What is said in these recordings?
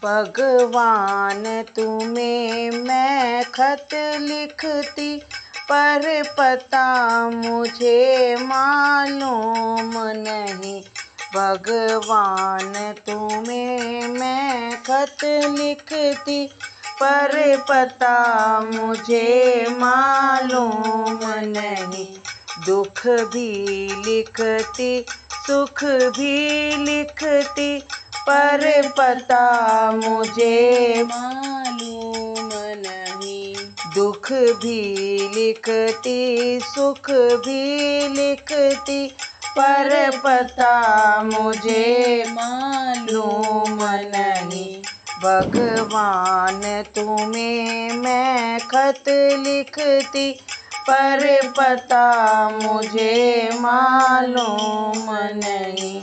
भगवान तुम्हें मैं खत लिखती, पर पता मुझे मालूम नहीं। भगवान तुम्हें मैं खत लिखती, पर पता मुझे मालूम नहीं। दुख भी लिखती, सुख भी लिखती, पर पता मुझे मालूम नहीं। दुख भी लिखती, सुख भी लिखती, पर पता मुझे मालूम नहीं। भगवान तुम्हें मैं खत लिखती, पर पता मुझे मालूम नहीं।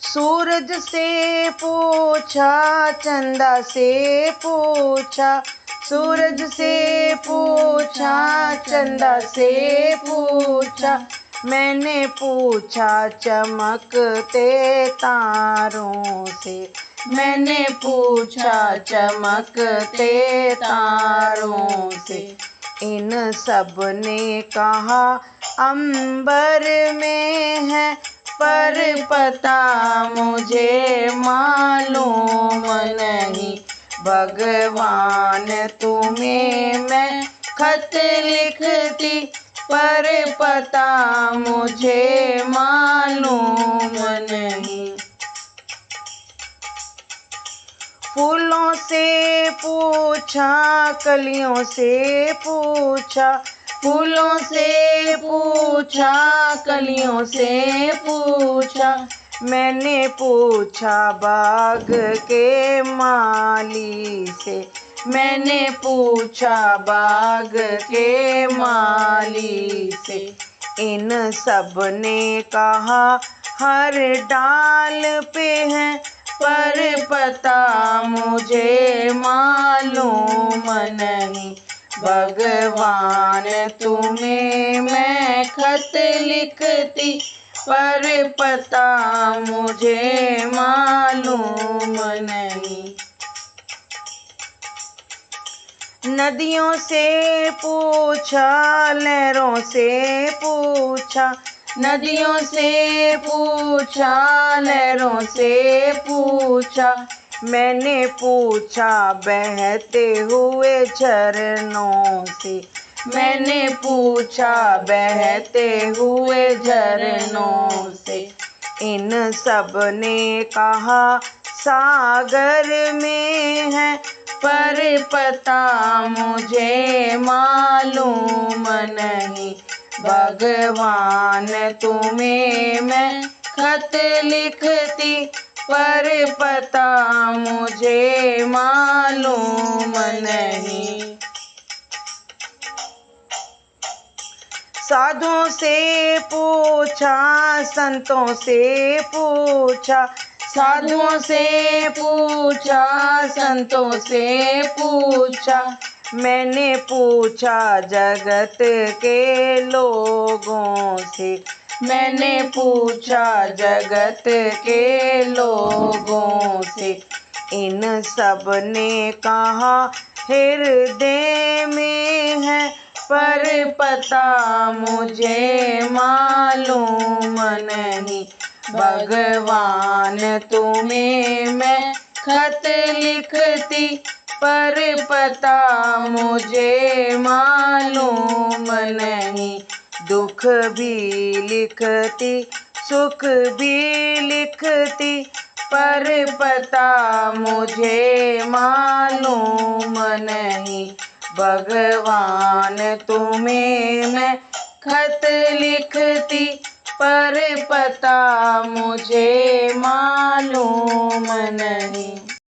सूरज से पूछा, चंदा से पूछा, सूरज से पूछा, चंदा से पूछा, मैंने पूछा चमकते तारों से। मैंने पूछा चमकते तारों से। इन सब ने कहा अंबर में है, पर पता मुझे मालूम नहीं। भगवान तुम्हें मैं खत लिखती, पर पता मुझे मालूम नहीं। फूलों से पूछा, कलियों से पूछा, फूलों से पूछा, कलियों से पूछा, मैंने पूछा बाग के माली से। मैंने पूछा बाग के माली से। इन सब ने कहा हर डाल पे है, पर पता मुझे मालूम नहीं। भगवान तुम्हें मैं खत लिखती, पर पता मुझे मालूम नहीं। नदियों से पूछा, लहरों से पूछा, नदियों से पूछा, लहरों से पूछा, मैंने पूछा बहते हुए झरनों से। मैंने पूछा बहते हुए झरनों से। इन सब ने कहा सागर में है, पर पता मुझे मालूम नहीं। भगवान तुम्हें मैं खत लिखती, पर पता मुझे मालूम नहीं। साधुओं से पूछा, संतों से पूछा, साधुओं से पूछा, संतों से पूछा, मैंने पूछा जगत के लोगों से। मैंने पूछा जगत के लोगों से। इन सब ने कहा हृदय में है, पर पता मुझे मालूम नहीं। भगवान तुम्हें मैं खत लिखती, पर पता मुझे मालूम नहीं। दुख भी लिखती, सुख भी लिखती, पर पता मुझे मालूम नहीं। भगवान तुम्हें मैं खत लिखती, पर पता मुझे मालूम नहीं।